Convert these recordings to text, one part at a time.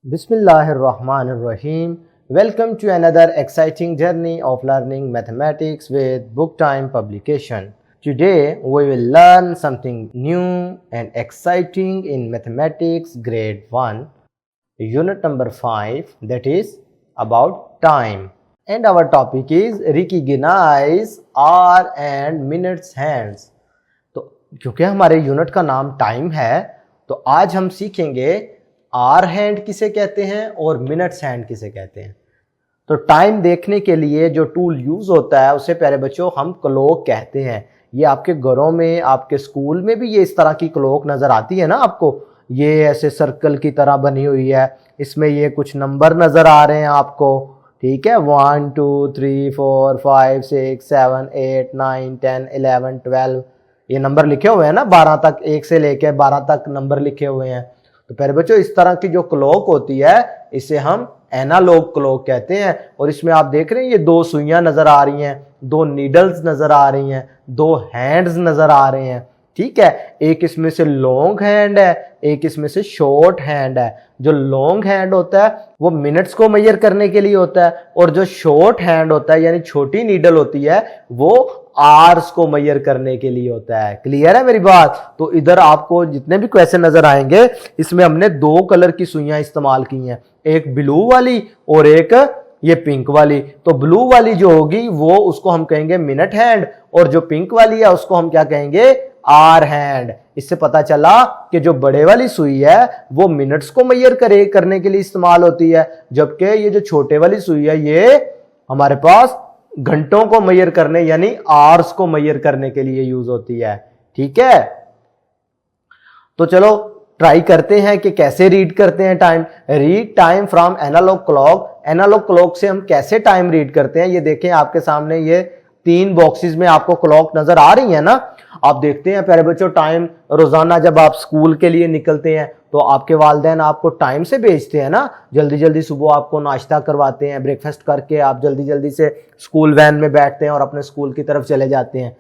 Bismillahirrahmanirrahim. Welcome to another exciting journey of learning mathematics with Book Time publication. Today we will learn something new and exciting in mathematics grade 1, unit number 5, that is about time. And our topic is recognize hour and minutes hands. तो क्योंकि हमारे unit का नाम time है तो आज हम सीखेंगे आर हैंड किसे कहते हैं और मिनट्स हैंड किसे कहते हैं। तो टाइम देखने के लिए जो टूल यूज होता है उसे प्यारे बच्चों हम क्लॉक कहते हैं। ये आपके घरों में, आपके स्कूल में भी ये इस तरह की क्लॉक नजर आती है ना आपको। ये ऐसे सर्कल की तरह बनी हुई है, इसमें ये कुछ नंबर नजर आ रहे हैं आपको, ठीक है। 1 2 3 4 5 6 7 8 9 10 11 12 ये नंबर लिखे हुए हैं ना, 12 तक, 1 से लेकर 12 तक नंबर लिखे हुए हैं। तो प्यारे बच्चों इस तरह की जो क्लॉक होती है इसे हम एनालॉग क्लॉक कहते हैं। और इसमें आप देख रहे हैं ये दो सुइयां नजर आ रही हैं, दो नीडल्स नजर आ रही हैं, दो हैंड्स नजर आ रहे हैं, ठीक है। एक इसमें से लॉन्ग हैंड है, एक इसमें से शॉर्ट हैंड है। जो लॉन्ग हैंड होता है वो मिनट्स को मेजर करने के लिए होता है और जो शॉर्ट हैंड होता है यानी छोटी नीडल होती है वो आवर्स को मेजर करने के लिए होता है। क्लियर है मेरी बात? तो इधर आपको जितने भी क्वेश्चन नजर आएंगे इसमें हमने दो कलर की सुइयां इस्तेमाल की हैं, एक ब्लू वाली और एक ये पिंक वाली। तो ब्लू वाली जो होगी वो उसको हम कहेंगे मिनट हैंड और जो पिंक वाली है उसको हम क्या कहेंगे, आर हैंड। इससे पता चला कि जो बड़े वाली सुई है वो मिनट्स को मेजर करने के लिए इस्तेमाल होती है, जबकि ये जो छोटे वाली सुई है ये हमारे पास घंटों को मेजर करने यानी आवर्स को मेजर करने के लिए यूज होती है, ठीक है। तो चलो ट्राई करते हैं कि कैसे रीड करते हैं time. Read time from analogue clock. Analogue clock से हम कैसे टाइम रीड करते हैं ये देखें आपके सामने, ये 3 बॉक्सेस में आपको क्लॉक नजर आ रही है ना। आप देखते हैं प्यारे बच्चों टाइम रोजाना जब आप स्कूल के लिए निकलते हैं तो आपके वालिदैन आपको टाइम से भेजते हैं ना, जल्दी जल्दी सुबह आपको नाश्ता करवाते हैं, ब्रेकफास्ट करके आप जल्दी जल्दी से स्कूल वैन में बैठते हैं और अपने स्कूल की तरफ चले जाते हैं।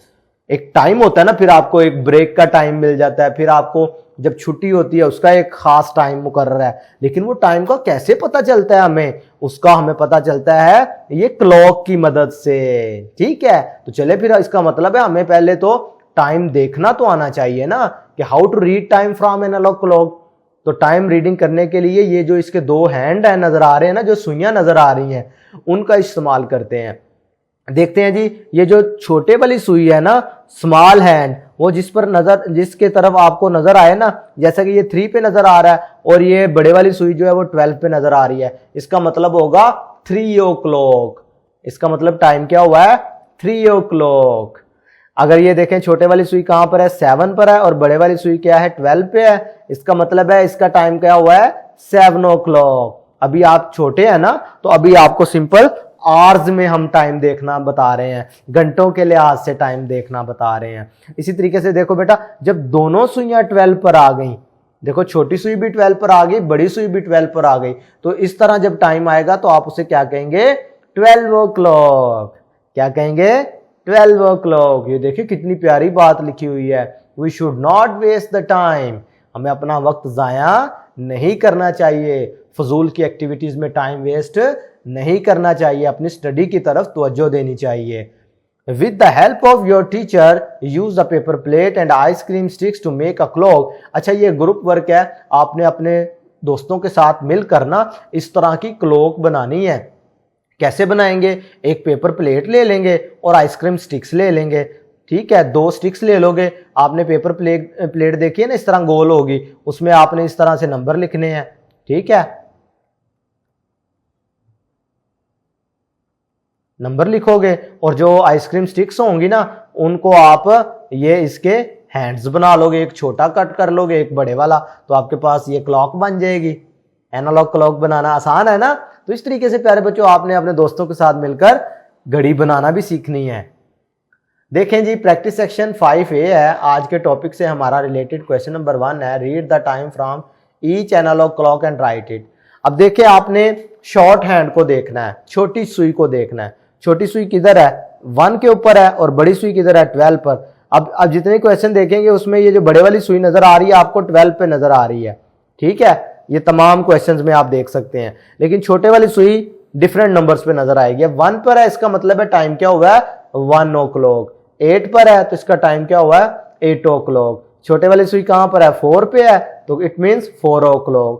एक टाइम होता है ना, फिर आपको एक ब्रेक का टाइम मिल जाता है, फिर आपको जब छुट्टी होती है उसका एक खास टाइम मुकर्रर है। लेकिन वो टाइम का कैसे पता चलता है हमें, उसका हमें पता चलता है ये क्लॉक की मदद से, ठीक है। तो चले फिर इसका मतलब है हमें पहले तो टाइम देखना तो आना चाहिए ना कि how to read time from analogue clock. तो टाइम रीडिंग करने के लिए ये जो इसके दो हैंड है नजर आ रहे हैं ना, जो सुइयां नजर आ रही हैं उनका इस्तेमाल करते हैं। देखते हैं जी, ये जो छोटे वाली सुई है ना, स्मॉल हैंड, वो जिसके तरफ आपको नजर आए ना, जैसा कि ये 3 पे नजर आ रहा है और ये बड़े वाली सुई जो है वो 12 पे नजर आ रही है, इसका मतलब होगा 3 o'clock। इसका मतलब टाइम क्या हुआ है, 3 o'clock। अगर ये देखें छोटे वाली सुई कहां पर है, 7 पर है और बड़े वाली सुई क्या है, 12 पे है, इसका मतलब है इसका टाइम क्या हुआ है, 7 o'clock। अभी आप छोटे हैं ना तो अभी आपको सिंपल आवर्स में हम टाइम देखना बता रहे हैं, घंटों के लिहाज से टाइम देखना बता रहे हैं। इसी तरीके से देखो बेटा, जब दोनों सुइयां 12 पर आ गई, देखो छोटी सुई भी 12 पर आ गई, बड़ी सुई भी 12 पर आ गई, तो इस तरह जब टाइम आएगा तो आप उसे क्या कहेंगे, 12 o'clock। क्या कहेंगे, 12 o'clock। ये देखिए कितनी प्यारी बात लिखी हुई है, we should not waste the time. हमें अपना वक्त जाया नहीं करना चाहिए, फजूल की एक्टिविटीज में टाइम वेस्ट नहीं करना चाहिए, अपनी स्टडी की तरफ तवज्जो देनी चाहिए। With the help of your teacher, use a paper plate and ice cream sticks to make a clock। अच्छा ये ग्रुप वर्क है, आपने अपने दोस्तों के साथ मिलकर ना इस तरह की क्लॉक बनानी है। कैसे बनाएंगे, एक पेपर प्लेट ले लेंगे और आइसक्रीम स्टिक्स ले लेंगे, ठीक है। 2 स्टिक्स ले लोगे, आपने पेपर प्लेट देखी है ना, इस तरह गोल होगी, उसमें आपने इस तरह से नंबर लिखने हैं, ठीक है। नंबर लिखोगे और जो आइसक्रीम स्टिक्स होंगी ना उनको आप ये इसके हैंड्स बना लोगे, एक छोटा कट कर लोगे, एक बड़े वाला, तो आपके पास ये क्लॉक बन जाएगी। एनालॉग क्लॉक बनाना आसान है ना। तो इस तरीके से प्यारे बच्चों आपने अपने दोस्तों के साथ मिलकर घड़ी बनाना भी सीखनी है। देखें जी, प्रैक्टिस सेक्शन 5A है, आज के टॉपिक से हमारा रिलेटेड क्वेश्चन नंबर 1 है, read the time from each analogue clock and write it. अब देखिए आपने शॉर्ट हैंड को देखना है, छोटी सुई को देखना है। छोटी सुई किधर है, 1 के ऊपर है और बड़ी सुई किधर है, 12 पर। अब जितने क्वेश्चन देखेंगे उसमें ये जो बड़े वाली सुई नजर आ रही है आपको 12 पे नजर आ रही है, ठीक है। ये तमाम क्वेश्चंस में आप देख सकते हैं। लेकिन छोटे वाली सुई डिफरेंट नंबर्स पे नजर आएगी। 1 पर है, इसका मतलब है टाइम क्या हुआ है 1 o'clock। 8 पर है तो इसका टाइम क्या हुआ है 8 o'clock। छोटे वाली सुई कहां पर है 4 पे है तो इट मींस 4 o'clock।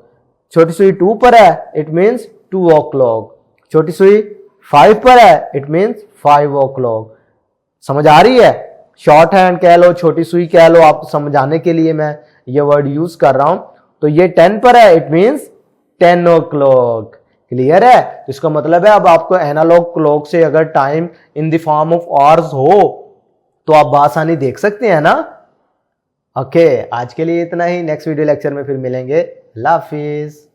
छोटी सुई 2 पर है इट मींस 2 o'clock। छोटी सुई 5 पर है इट मींस 5 o'clock। समझ आ रही है? शॉर्ट हैंड कह लो, छोटी सुई कह लो, आप समझाने के लिए मैं ये वर्ड यूज कर रहा हूं। तो ये 10 पर है इट मींस 10 o'clock। क्लियर है? तो इसका मतलब है अब आपको एनालॉग क्लॉक से अगर time in the form of hours हो तो आप बासानी देख सकते हैं ना। ओके, आज के लिए इतना ही। नेक्स्ट वीडियो लेक्चर में फिर मिलेंगे। अल्लाह हाफिज।